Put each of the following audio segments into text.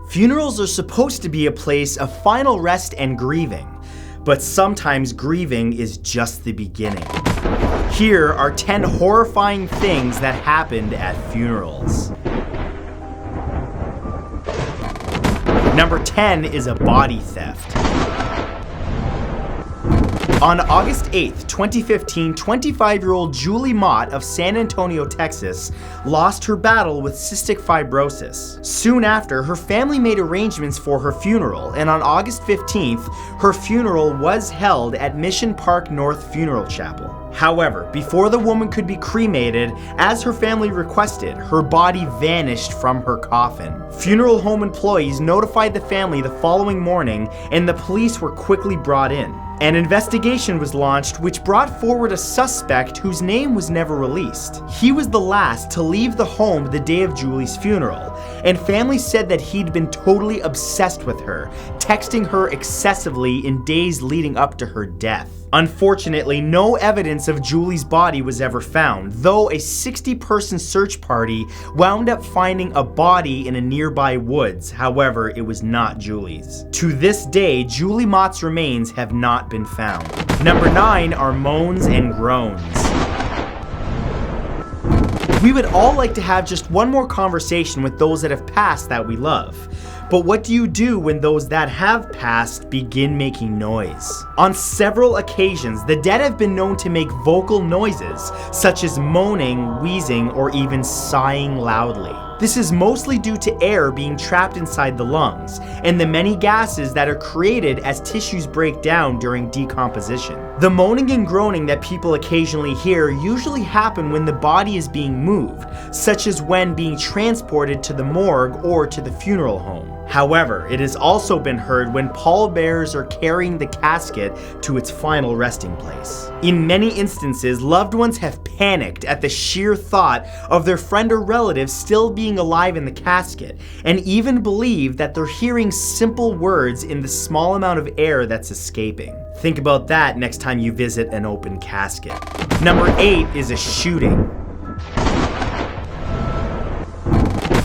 Funerals are supposed to be a place of final rest and grieving, but sometimes grieving is just the beginning. Here are 10 horrifying things that happened at funerals. Number 10 is a body theft. On August 8th, 2015, 25-year-old Julie Mott of San Antonio, Texas, lost her battle with cystic fibrosis. Soon after, her family made arrangements for her funeral, and on August 15th, her funeral was held at Mission Park North Funeral Chapel. However, before the woman could be cremated, as her family requested, her body vanished from her coffin. Funeral home employees notified the family the following morning, and the police were quickly brought in. An investigation was launched which brought forward a suspect whose name was never released. He was the last to leave the home the day of Julie's funeral, and family said that he'd been totally obsessed with her, texting her excessively in days leading up to her death. Unfortunately, no evidence of Julie's body was ever found, though a 60-person search party wound up finding a body in a nearby woods. However, it was not Julie's. To this day, Julie Mott's remains have not been found. Number 9 are moans and groans. We would all like to have just one more conversation with those that have passed that we love. But what do you do when those that have passed begin making noise? On several occasions, the dead have been known to make vocal noises, such as moaning, wheezing, or even sighing loudly. This is mostly due to air being trapped inside the lungs, and the many gases that are created as tissues break down during decomposition. The moaning and groaning that people occasionally hear usually happen when the body is being moved, such as when being transported to the morgue or to the funeral home. However, it has also been heard when pallbearers are carrying the casket to its final resting place. In many instances, loved ones have panicked at the sheer thought of their friend or relative still being alive in the casket, and even believe that they're hearing simple words in the small amount of air that's escaping. Think about that next time you visit an open casket. Number 8 is a shooting.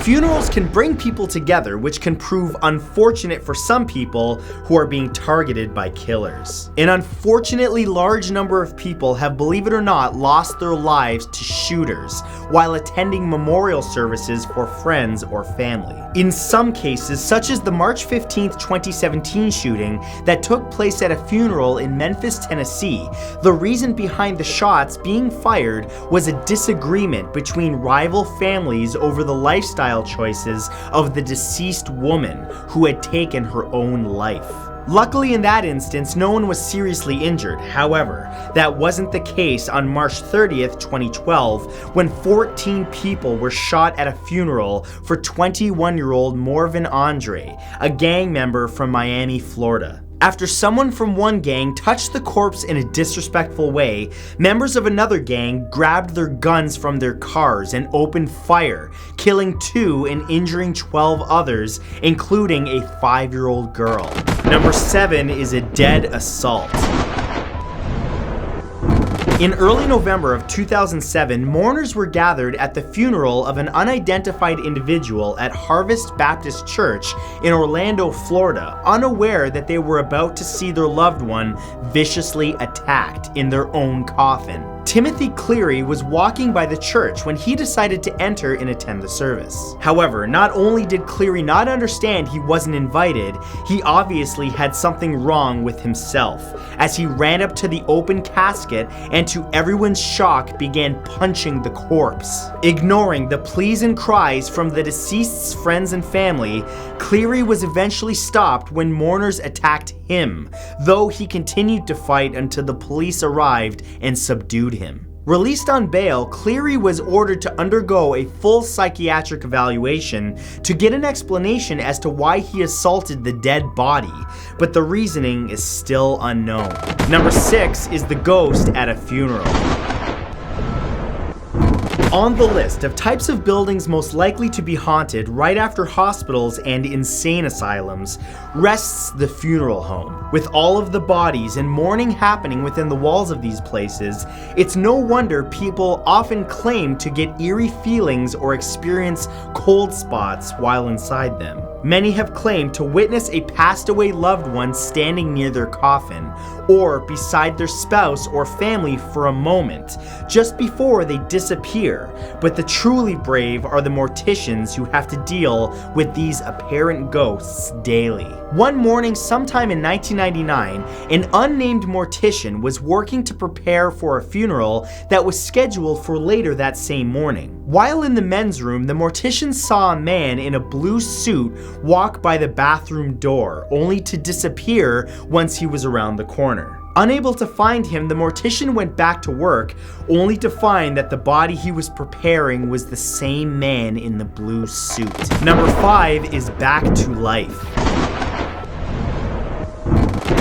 Funerals can bring people together, which can prove unfortunate for some people who are being targeted by killers. An unfortunately large number of people have, believe it or not, lost their lives to shooters while attending memorial services for friends or family. In some cases, such as the March 15th, 2017 shooting that took place at a funeral in Memphis, Tennessee, the reason behind the shots being fired was a disagreement between rival families over the lifestyle choices of the deceased woman who had taken her own life. Luckily in that instance, no one was seriously injured. However, that wasn't the case on March 30th, 2012, when 14 people were shot at a funeral for 21-year-old Morvan Andre, a gang member from Miami, Florida. After someone from one gang touched the corpse in a disrespectful way, members of another gang grabbed their guns from their cars and opened fire, killing 2 and injuring 12 others, including a 5-year-old girl. Number 7 is a dead assault. In early November of 2007, mourners were gathered at the funeral of an unidentified individual at Harvest Baptist Church in Orlando, Florida, unaware that they were about to see their loved one viciously attacked in their own coffin. Timothy Cleary was walking by the church when he decided to enter and attend the service. However, not only did Cleary not understand he wasn't invited, he obviously had something wrong with himself, as he ran up to the open casket and to everyone's shock began punching the corpse. Ignoring the pleas and cries from the deceased's friends and family, Cleary was eventually stopped when mourners attacked him, though he continued to fight until the police arrived and subdued him. Released on bail, Cleary was ordered to undergo a full psychiatric evaluation to get an explanation as to why he assaulted the dead body, but the reasoning is still unknown. Number 6 is the ghost at a funeral. On the list of types of buildings most likely to be haunted right after hospitals and insane asylums rests the funeral home. With all of the bodies and mourning happening within the walls of these places, it's no wonder people often claim to get eerie feelings or experience cold spots while inside them. Many have claimed to witness a passed away loved one standing near their coffin or beside their spouse or family for a moment, just before they disappear. But the truly brave are the morticians who have to deal with these apparent ghosts daily. One morning sometime in 1999, an unnamed mortician was working to prepare for a funeral that was scheduled for later that same morning. While in the men's room, the mortician saw a man in a blue suit walk by the bathroom door, only to disappear once he was around the corner. Unable to find him, the mortician went back to work, only to find that the body he was preparing was the same man in the blue suit. Number 5 is back to life.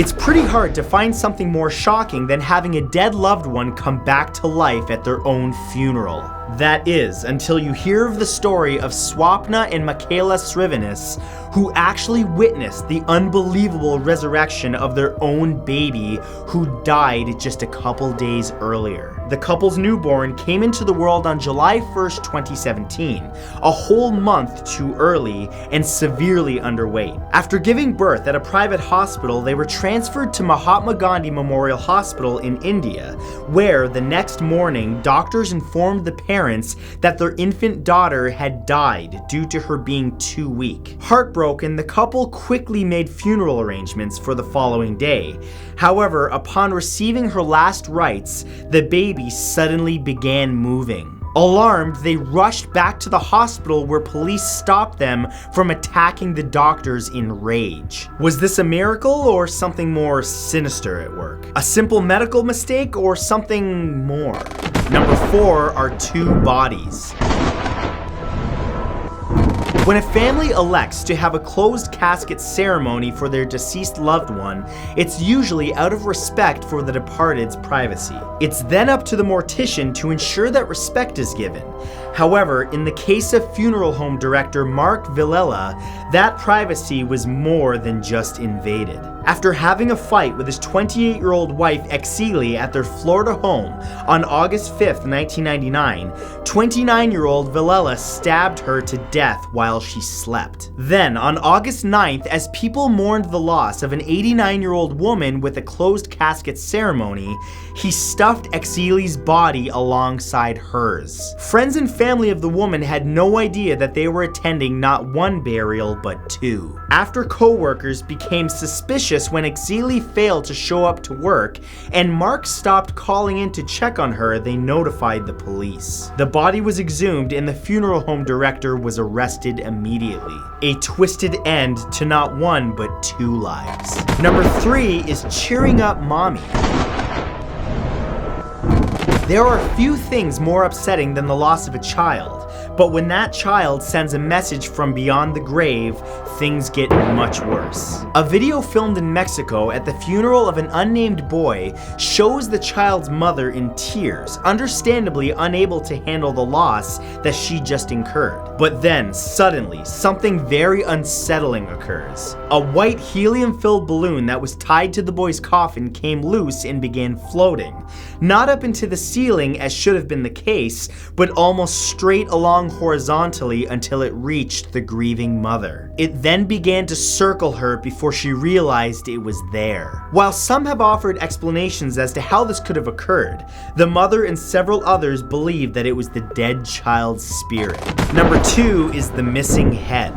It's pretty hard to find something more shocking than having a dead loved one come back to life at their own funeral. That is, until you hear of the story of Swapna and Michaela Srivanis, who actually witnessed the unbelievable resurrection of their own baby who died just a couple days earlier. The couple's newborn came into the world on July 1st, 2017, a whole month too early and severely underweight. After giving birth at a private hospital, they were transferred to Mahatma Gandhi Memorial Hospital in India, where the next morning, doctors informed the parents that their infant daughter had died due to her being too weak. Heartbroken, the couple quickly made funeral arrangements for the following day. However, upon receiving her last rites, the baby suddenly began moving. Alarmed, they rushed back to the hospital where police stopped them from attacking the doctors in rage. Was this a miracle or something more sinister at work? A simple medical mistake or something more? Number 4 are 2 bodies. When a family elects to have a closed casket ceremony for their deceased loved one, it's usually out of respect for the departed's privacy. It's then up to the mortician to ensure that respect is given. However, in the case of funeral home director Mark Villela, that privacy was more than just invaded. After having a fight with his 28-year-old wife Exili at their Florida home on August 5th, 1999, 29-year-old Villela stabbed her to death while she slept. Then, on August 9th, as people mourned the loss of an 89-year-old woman with a closed casket ceremony, he stuffed Exili's body alongside hers. Friends and family of the woman had no idea that they were attending not one burial but 2. After co-workers became suspicious when Exili failed to show up to work and Mark stopped calling in to check on her, they notified the police. The body was exhumed and the funeral home director was arrested immediately. A twisted end to not 1 but 2 lives. Number 3 is cheering up mommy. There are few things more upsetting than the loss of a child, but when that child sends a message from beyond the grave, things get much worse. A video filmed in Mexico at the funeral of an unnamed boy shows the child's mother in tears, understandably unable to handle the loss that she just incurred. But then, suddenly, something very unsettling occurs. A white helium-filled balloon that was tied to the boy's coffin came loose and began floating, not up into the ceiling as should have been the case, but almost straight along horizontally until it reached the grieving mother. It then began to circle her before she realized it was there. While some have offered explanations as to how this could have occurred, the mother and several others believe that it was the dead child's spirit. Number 2 is the missing head.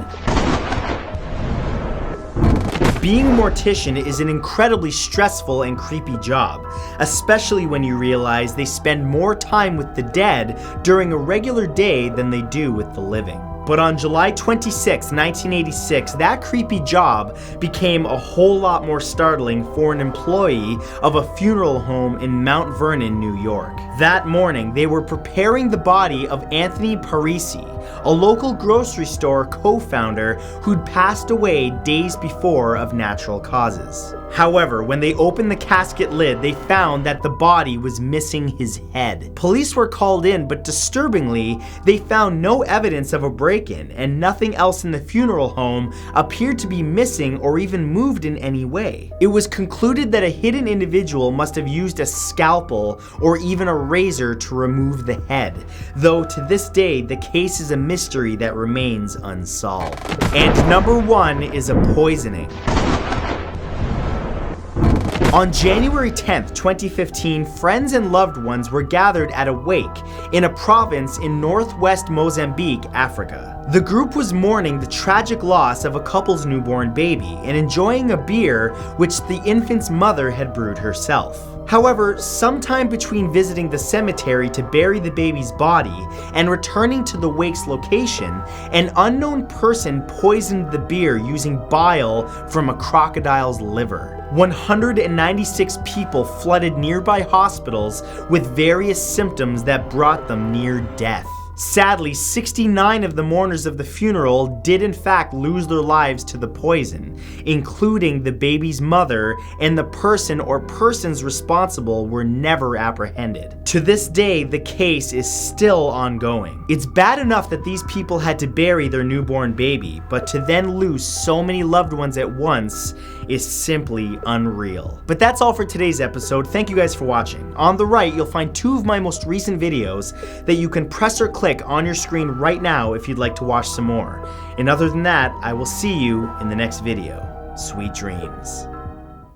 Being a mortician is an incredibly stressful and creepy job, especially when you realize they spend more time with the dead during a regular day than they do with the living. But on July 26, 1986, that creepy job became a whole lot more startling for an employee of a funeral home in Mount Vernon, New York. That morning, they were preparing the body of Anthony Parisi, a local grocery store co-founder who'd passed away days before of natural causes. However, when they opened the casket lid, they found that the body was missing his head. Police were called in, but disturbingly, they found no evidence of a break-in, and nothing else in the funeral home appeared to be missing or even moved in any way. It was concluded that a hidden individual must have used a scalpel or even a razor to remove the head, though to this day, the case is a mystery that remains unsolved. And number 1 is a poisoning. On January 10th, 2015, friends and loved ones were gathered at a wake in a province in northwest Mozambique, Africa. The group was mourning the tragic loss of a couple's newborn baby and enjoying a beer which the infant's mother had brewed herself. However, sometime between visiting the cemetery to bury the baby's body and returning to the wake's location, an unknown person poisoned the beer using bile from a crocodile's liver. 196 people flooded nearby hospitals with various symptoms that brought them near death. Sadly, 69 of the mourners of the funeral did in fact lose their lives to the poison, including the baby's mother, and the person or persons responsible were never apprehended. To this day, the case is still ongoing. It's bad enough that these people had to bury their newborn baby, but to then lose so many loved ones at once is simply unreal. But that's all for today's episode. Thank you guys for watching. On the right, you'll find 2 of my most recent videos that you can press or click on your screen right now if you'd like to watch some more. And other than that, I will see you in the next video. Sweet dreams.